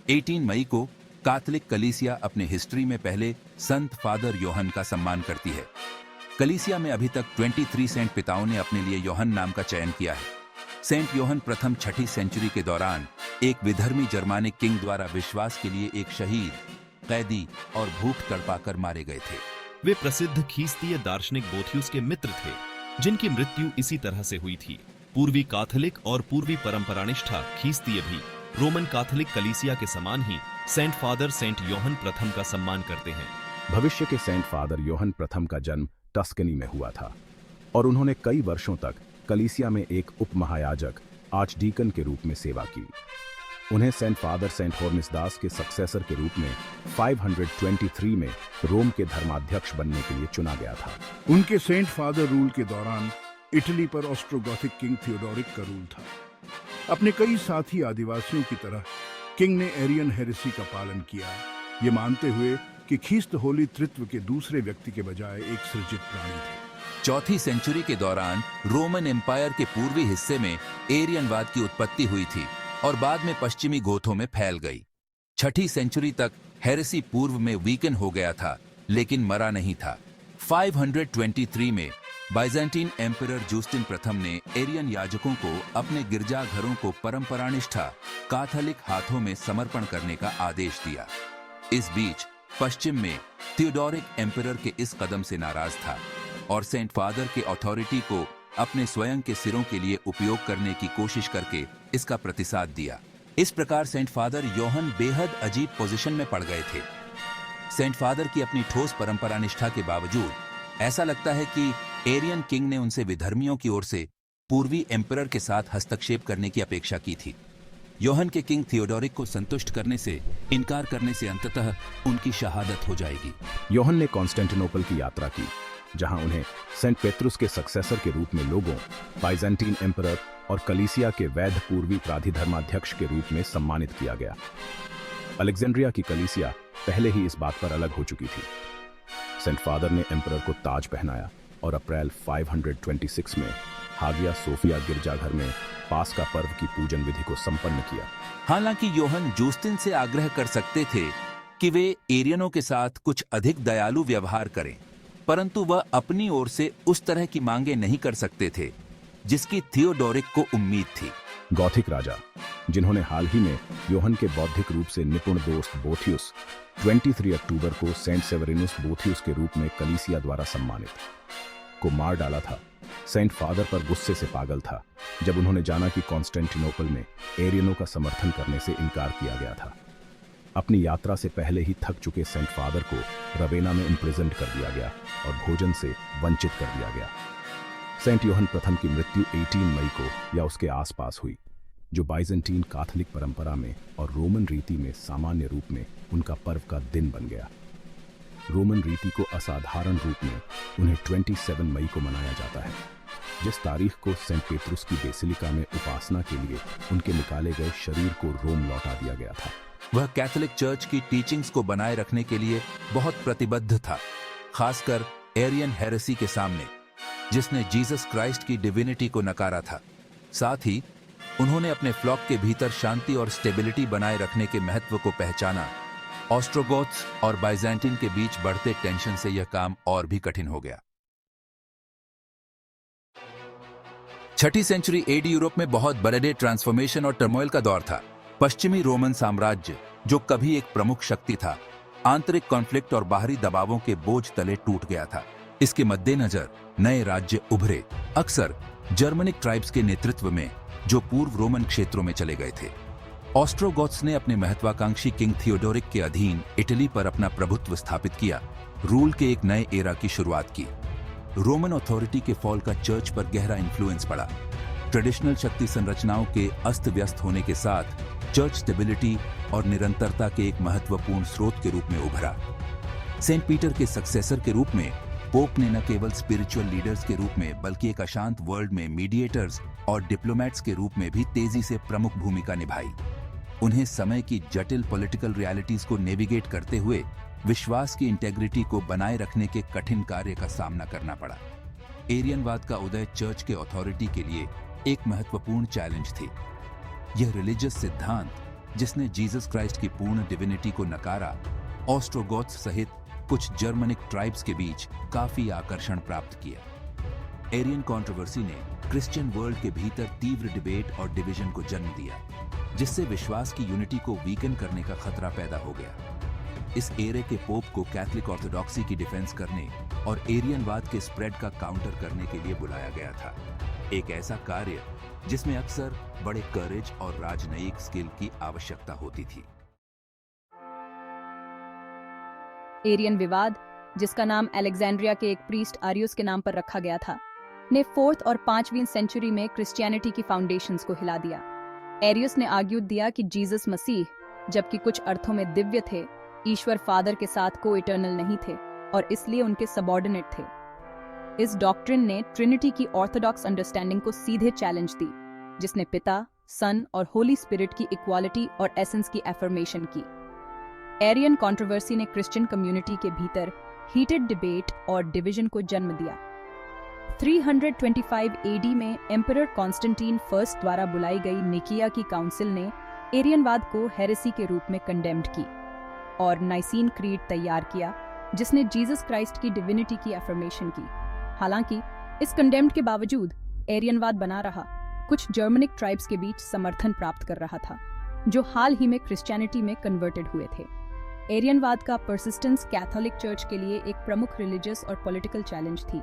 18 मई को कैथोलिक कलीसिया अपने हिस्ट्री में पहले संत फादर योहन का सम्मान करती है। कलीसिया में अभी तक 23 सेंट पिताओं ने अपने लिए योहन नाम का चयन किया है। सेंट योहन प्रथम 6ठी सेंचुरी के दौरान एक विधर्मी जर्मानिक किंग द्वारा विश्वास के लिए एक शहीद, कैदी और भूख तड़पाकर मारे गए थे। वे प्रसिद्ध खीस्तीय दार्शनिक बोथियुस के मित्र थे, जिनकी मृत्यु इसी तरह से हुई थी। पूर्वी कैथोलिक और पूर्वी परंपरानिष्ठा खीस्तीय भी रोमन कैथोलिक कलीसिया के समान ही सेंट फादर सेंट योहन प्रथम का सम्मान करते हैं। भविष्य के सेंट फादर योहन प्रथम का जन्म टस्कनी में हुआ था और उन्होंने कई वर्षों तक कलीसिया में एक उपमहायाजक आर्चडीकन के रूप में सेवा की। उन्हें सेंट फादर सेंट होर्मिसदास के सक्सेसर के रूप में 523 में रोम के धर्माध्यक्ष बनने के लिए चुना गया था। उनके सेंट फादर रूल के दौरान इटली पर ऑस्ट्रोगोथिक किंग थियोडोरिक का रूल था। अपने कई साथी आदिवासियों की तरह किंग ने एरियन हेरेसी का पालन किया, ये मानते हुए कि ख्रीस्त होली त्रित्व के दूसरे व्यक्ति के बजाय एक सृजित प्राणी थे। चौथी सेंचुरी के दौरान रोमन एम्पायर के पूर्वी हिस्से में एरियनवाद की उत्पत्ति हुई थी और बाद में पश्चिमी गोथों में फैल गई। 6ठी सेंचुरी तक हेरेसी पूर्व में वीकन हो गया था, लेकिन मरा नहीं था। 523 में बाइजेंटीन एम्परर जूस्टिन प्रथम ने एरियन याजकों को अपने गिरजाघरों को परंपरानिष्ठा कैथोलिक हाथों में समर्पण करने का आदेश दिया। इस बीच पश्चिम में थियोडोरिक एम्परर के इस कदम से नाराज था और सेंट फादर के अथॉरिटी को अपने स्वयं के सिरों के लिए उपयोग करने की कोशिश करके इसका प्रतिसाद दिया। इस प्रकार सेंट फादर योहन बेहद अजीब पोजीशन में पड़ गए थे। सेंट फादर की अपनी ठोस परंपरा निष्ठा के बावजूद ऐसा लगता है कि एरियन किंग ने उनसे विधर्मियों की ओर से पूर्वी एम्परर के साथ हस्तक्षेप करने की अपेक्षा की थी। योहन के किंग थियोडोरिक को संतुष्ट करने से इनकार करने से अंततः उनकी शहादत हो जाएगी। योहन ने कॉन्स्टेंटिनोपल की यात्रा की, जहां उन्हें सेंट पेट्रुस के सक्सेसर के रूप में लोगों, बाइजेंटीन एम्परर और कलीसिया के वैध पूर्वी प्राधिधर्माध्यक्ष के रूप में सम्मानित किया गया। अलेक्जेंड्रिया की कलीसिया पहले ही इस बात पर अलग हो चुकी थी। सेंट फादर ने एम्परर को ताज पहनाया और अप्रैल 526 में हागिया सोफिया गिरजाघर में पास्का पर्व की पूजन विधि को संपन्न किया। हालांकि योहन जूस्टिन से आग्रह कर सकते थे कि वे एरियनों के साथ कुछ अधिक दयालु व्यवहार करें, परंतु वह अपनी ओर से उस तरह की मांगे नहीं कर सकते थे जिसकी थियोडोरिक को उम्मीद थी। गॉथिक राजा, जिन्होंने हाल ही में योहन के बौद्धिक रूप से निपुण दोस्त बोथियुस 23 अक्टूबर को सेंट सेवरिनुस बोथियुस के रूप में कलीसिया द्वारा सम्मानित को मार डाला था, सेंट फादर पर गुस्से से पागल था जब उन्होंने जाना कि कॉन्स्टेंटिनोपल में एरियनों का समर्थन करने से इनकार किया गया था। अपनी यात्रा से पहले ही थक चुके सेंट फादर को रवेना में इम्प्रिजन्ड कर दिया गया और भोजन से वंचित कर दिया गया। सेंट योहन प्रथम की मृत्यु 18 मई को या उसके आसपास हुई, जो बाइजेंटीन कैथोलिक परंपरा में और रोमन रीति में सामान्य रूप में उनका पर्व का दिन बन गया। रोमन रीति को असाधारण रूप में उन्हें 27 मई को मनाया जाता है, जिस तारीख को सेंट पेट्रुस की बेसिलिका में उपासना के लिए उनके निकाले गए शरीर को रोम लौटा दिया गया था। वह कैथोलिक चर्च की टीचिंग्स को बनाए रखने के लिए बहुत प्रतिबद्ध था, खासकर एरियन हेरेसी के सामने, जिसने जीसस क्राइस्ट की डिविनिटी को नकारा था। साथ ही उन्होंने अपने फ्लॉक के भीतर शांति और स्टेबिलिटी बनाए रखने के महत्व को पहचाना। ऑस्ट्रोगोथ्स और बाइजेंटीन के बीच बढ़ते टेंशन से यह काम और भी कठिन हो गया। 6ठी सेंचुरी एडी यूरोप में बहुत बड़े ट्रांसफॉर्मेशन और टर्मोइल का दौर था। पश्चिमी रोमन साम्राज्य, जो कभी एक प्रमुख शक्ति था, आंतरिक कॉन्फ्लिक्ट और बाहरी दबावों के बोझ तले टूट गया था। इसके मद्देनजर नए राज्य उभरे, अक्सर जर्मनिक ट्राइब्स के नेतृत्व में, जो पूर्व रोमन क्षेत्रों में चले गए थे। ऑस्ट्रोगोथ्स ने अपने महत्वाकांक्षी किंग थियोडोरिक के अधीन इटली पर अपना प्रभुत्व स्थापित किया, रूल के एक नए एरा की शुरुआत की। रोमन अथॉरिटी के फॉल का चर्च पर गहरा इन्फ्लुएंस पड़ा। ट्रेडिशनल शक्ति संरचनाओं के अस्त व्यस्त होने के साथ चर्च स्टेबिलिटी और निरंतरता के एक महत्वपूर्ण स्रोत के रूप में उभरा। सेंट पीटर के सक्सेसर के रूप में पोप ने न केवल स्पिरिचुअल लीडर्स के रूप में बल्कि एक अशांत वर्ल्ड में मीडिएटर्स और डिप्लोमैट्स के रूप में भी तेजी से प्रमुख भूमिका निभाई। उन्हें समय की जटिल पॉलिटिकल रियलिटीज को नेविगेट करते हुए विश्वास की इंटेग्रिटी को बनाए रखने के कठिन कार्य का सामना करना पड़ा। एरियनवाद का उदय चर्च के अथॉरिटी के लिए एक महत्वपूर्ण चैलेंज थी। यह रिलीजियस सिद्धांत जिसने जीसस क्राइस्ट की पूर्ण डिविनिटी को नकारा, ऑस्ट्रोगोथ्स सहित कुछ जर्मनिक ट्राइब्स के बीच काफी आकर्षण प्राप्त किया। एरियन कंट्रोवर्सी ने क्रिश्चियन वर्ल्ड के भीतर तीव्र डिबेट और डिवीजन को जन्म दिया, जिससे विश्वास की यूनिटी को वीकन करने का खतरा पैदा हो गया। इस एरे के पोप को कैथोलिक ऑर्थोडॉक्सी की डिफेंस करने और एरियनवाद के स्प्रेड का काउंटर करने के लिए बुलाया गया था। एक ऐसा कार्य जिसमें अक्सर बड़े करेज और राजनयिक स्किल की आवश्यकता होती थी। एरियन विवाद, जिसका नाम अलेक्जेंड्रिया के एक प्रीस्ट आरियस के नाम पर रखा गया था, ने 4th और 5वीं सेंचुरी में क्रिश्चियनिटी की फाउंडेशंस को हिला दिया। एरियस ने आर्ग्यूड दिया कि जीसस मसीह, जबकि कुछ अर्थों में दिव्य थे, ईश्वर फादर के साथ को इटर्नल नहीं थे और इसलिए उनके सबऑर्डिनेट थे। इस डॉक्ट्रिन ने ट्रिनिटी की ऑर्थोडॉक्स अंडरस्टैंडिंग को सीधे चैलेंज दी, जिसने पिता, सन और होली स्पिरिट की इक्वालिटी और एसेंस की एफर्मेशन की। एरियन कंट्रोवर्सी ने क्रिश्चियन कम्युनिटी के भीतर हीटेड डिबेट और डिवीजन को जन्म दिया। 325 एडी में एम्परर कॉन्स्टेंटीन फर्स्ट द्वारा बुलाई गई निकिया की काउंसिल ने एरियनवाद को हेरेसी के रूप में कंडेम्ड की और नाइसीन क्रीड तैयार किया, जिसने जीसस क्राइस्ट की डिविनिटी की एफर्मेशन की। हालांकि इस कंडेम्ड के बावजूद एरियनवाद बना रहा, कुछ जर्मनिक ट्राइब्स के बीच समर्थन प्राप्त कर रहा था, जो हाल ही में क्रिश्चियनिटी में कन्वर्टेड हुए थे। एरियनवाद का परसिस्टेंस कैथोलिक चर्च के लिए एक प्रमुख रिलीजियस और पॉलिटिकल चैलेंज थी।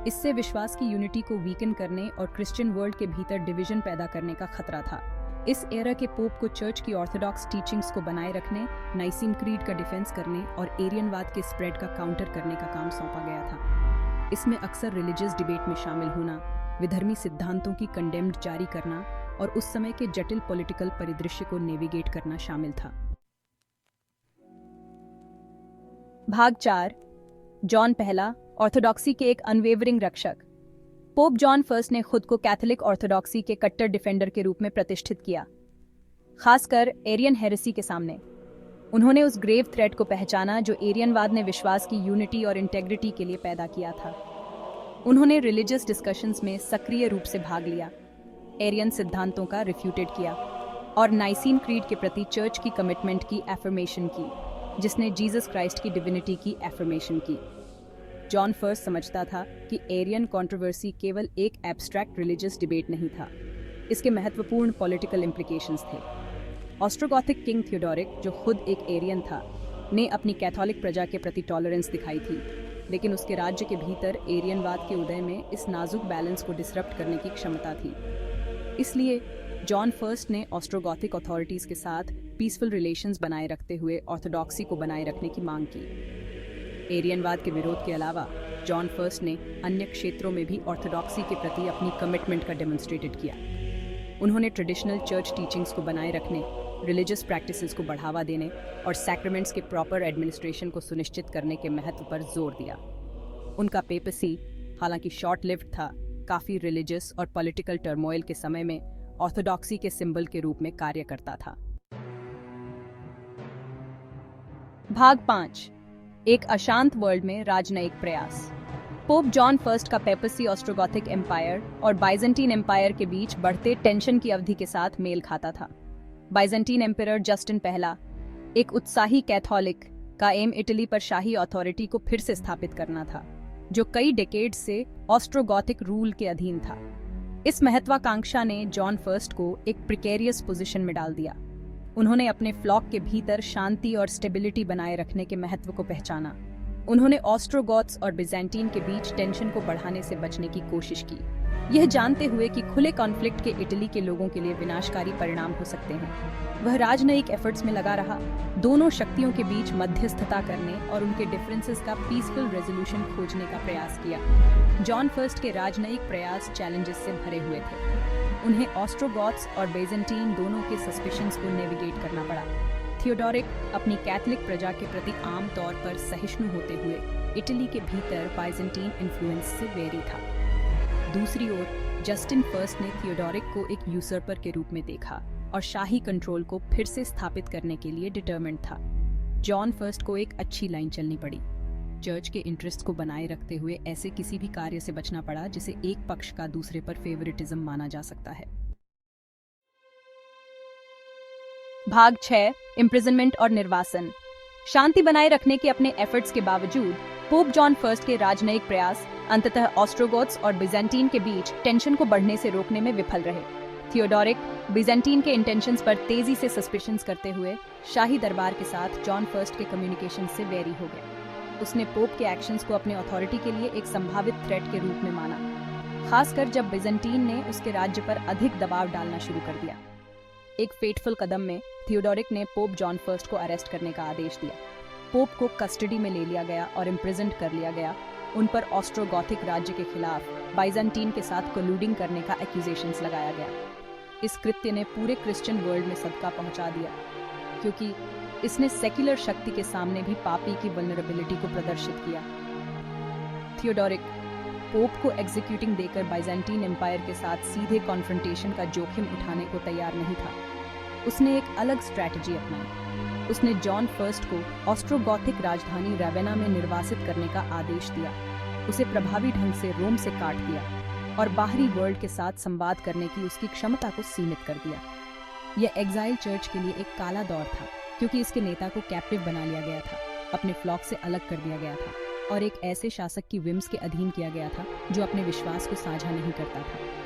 इससे विश्वास की यूनिटी को वीकन करने और क्रिश्चियन वर्ल्ड के भीतर डिवीजन पैदा करने का खतरा था। इस एरा के पोप को चर्च की ऑर्थोडॉक्स टीचिंग्स को बनाए रखने, नाइसीन क्रीड का डिफेंस करने और एरियनवाद के स्प्रेड का काउंटर करने का काम सौंपा गया था। इसमें अक्सर रिलीजियस डिबेट में शामिल होना, विधर्मी सिद्धांतों की कंडेम्ड जारी करना और उस समय के जटिल पॉलिटिकल परिदृश्य को नेविगेट करना शामिल था। भाग 4, जॉन पहला, ऑर्थोडॉक्सी के एक अनवेवरिंग रक्षक। पोप जॉन फर्स्ट ने खुद को कैथोलिक ऑर्थोडॉक्सी के कट्टर डिफेंडर के रूप में प्रतिष्ठित किया, खासकर एरियन हेरेसी के सामने। उन्होंने उस ग्रेव थ्रेट को पहचाना जो एरियनवाद ने विश्वास की यूनिटी और इंटेग्रिटी के लिए पैदा किया था। उन्होंने रिलीजियस डिस्कशंस में सक्रिय रूप से भाग लिया, एरियन सिद्धांतों का रिफ्यूटेड किया और नाइसीन क्रीड के प्रति चर्च की कमिटमेंट की एफर्मेशन की, जिसने जीसस क्राइस्ट की डिविनिटी की एफर्मेशन की। जॉन फर्स्ट समझता था कि एरियन कंट्रोवर्सी केवल एक एब्स्ट्रैक्ट रिलीजियस डिबेट नहीं था, इसके महत्वपूर्ण पॉलिटिकल इम्प्लिकेशंस थे। ऑस्ट्रोगोथिक किंग थियोडोरिक, जो खुद एक एरियन था, ने अपनी कैथोलिक प्रजा के प्रति टॉलरेंस दिखाई थी, लेकिन उसके राज्य के भीतर एरियनवाद के उदय में इस नाजुक बैलेंस को डिसरप्ट करने की क्षमता थी। इसलिए जॉन फर्स्ट ने ऑस्ट्रोगोथिक अथॉरिटीज के साथ पीसफुल रिलेशंस बनाए रखते हुए ऑर्थोडॉक्सी को बनाए रखने की मांग की। एरियनवाद के विरोध के अलावा जॉन फर्स्ट ने अन्य क्षेत्रों में भी ऑर्थोडॉक्सी के प्रति अपनी कमिटमेंट का डेमोन्स्ट्रेटेड किया। उन्होंने ट्रेडिशनल चर्च टीचिंग्स को बनाए रखने, रिलीजियस प्रैक्टिसेस को बढ़ावा देने और सैक्रामेंट्स के प्रॉपर एडमिनिस्ट्रेशन को सुनिश्चित करने के महत्व पर जोर दिया। उनका पेपेसी, हालांकि शॉर्ट लिव्ड था, काफ़ी रिलीजियस और पॉलिटिकल टर्मोइल के समय में ऑर्थोडॉक्सी के सिंबल के रूप में कार्य करता था। भाग 5, एक अशांत वर्ल्ड में राजनयिक प्रयास। पोप जॉन फर्स्ट का पेपेसी ऑस्ट्रोगोथिक एम्पायर और बाइजेंटीन एम्पायर के बीच बढ़ते टेंशन की अवधि के साथ मेल खाता था। बाइजेंटीन एम्परर जस्टिन पहला, एक उत्साही कैथोलिक, का एम इटली पर शाही अथॉरिटी को फिर से स्थापित करना था, जो कई डेकेड से ऑस्ट्रोगोथिक रूल के अधीन था। इस महत्वाकांक्षा ने जॉन फर्स्ट को एक प्रिकेरियस पोजीशन में डाल दिया। उन्होंने अपने फ्लॉक के भीतर शांति और स्टेबिलिटी बनाए रखने के महत्व को पहचाना। उन्होंने ऑस्ट्रोगोथ्स और बिजेंटीन के बीच टेंशन को बढ़ाने से बचने की कोशिश की, यह जानते हुए कि खुले कॉन्फ्लिक्ट के इटली के लोगों के लिए विनाशकारी परिणाम हो सकते हैं। वह राजनयिक एफर्ट्स में लगा रहा, दोनों शक्तियों के बीच मध्यस्थता करने और उनके डिफरेंसेस का पीसफुल रेजोल्यूशन खोजने का प्रयास किया। जॉन फर्स्ट के राजनयिक प्रयास चैलेंजेस से भरे हुए थे। उन्हें ऑस्ट्रोगोथ्स और बेजेंटीन दोनों के सस्पिशंस को नेविगेट करना पड़ा। थियोडोरिक अपनी कैथोलिक प्रजा के प्रति आम तौर पर सहिष्णु होते हुए इटली के भीतर बाइजेंटीन इन्फ्लुएंस से वेरी था। दूसरी ओर जस्टिन फर्स्ट ने थियोडोरिक को एक यूसर्पर के रूप में देखा और शाही कंट्रोल को फिर से स्थापित करने के लिए डिटरमिन्ड था। जॉन फर्स्ट को एक अच्छी लाइन चलनी पड़ी। चर्च के इंटरेस्ट को बनाए रखते हुए ऐसे किसी भी कार्य से बचना पड़ा जिसे एक पक्ष का दूसरे पर फेवरेटिज्म माना जा सकता है। भाग 6 इम्प्रिजनमेंट और निर्वासन। शांति बनाए रखने के अपने एफर्ट्स के बावजूद पोप जॉन फर्स्ट के राजनयिक प्रयास अंततः ऑस्ट्रोगोथ्स और बिजेंटीन के बीच टेंशन को बढ़ने से रोकने में विफल रहे। थियोडोरिक बिजेंटीन के इंटेंशंस पर तेजी से सस्पिशंस करते हुए शाही दरबार के साथ जॉन फर्स्ट के कम्युनिकेशन से वेरी हो गया। उसने पोप के एक्शंस को अपने अथॉरिटी के लिए एक संभावित थ्रेट के रूप में माना, खासकर जब बिजेंटीन ने उसके राज्य पर अधिक दबाव डालना शुरू कर दिया। एक फेटफुल कदम में थियोडोरिक ने पोप जॉन फर्स्ट को अरेस्ट करने का आदेश दिया। पोप को कस्टडी में ले लिया गया और इम्प्रिजन्ड कर लिया गया। उन पर ऑस्ट्रोगोथिक राज्य के खिलाफ बाइजेंटीन के साथ कोलूडिंग करने का एक्यूजेशंस लगाया गया। इस कृत्य ने पूरे क्रिश्चियन वर्ल्ड में सदका पहुंचा दिया, क्योंकि इसने सेक्युलर शक्ति के सामने भी पापी की वल्नरेबिलिटी को प्रदर्शित किया। थियोडोरिक पोप को एग्जीक्यूटिंग देकर बाइजेंटीन एम्पायर के साथ सीधे कॉन्फ्रंटेशन का जोखिम उठाने को तैयार नहीं था। उसने एक अलग स्ट्रैटेजी अपनाई। उसने जॉन फर्स्ट को ऑस्ट्रोगोथिक राजधानी रेवेना में निर्वासित करने का आदेश दिया, उसे प्रभावी ढंग से रोम से काट दिया और बाहरी वर्ल्ड के साथ संवाद करने की उसकी क्षमता को सीमित कर दिया। यह एग्जाइल चर्च के लिए एक काला दौर था, क्योंकि इसके नेता को कैप्टिव बना लिया गया था, अपने फ्लॉक से अलग कर दिया गया था और एक ऐसे शासक की विम्स के अधीन किया गया था जो अपने विश्वास को साझा नहीं करता था।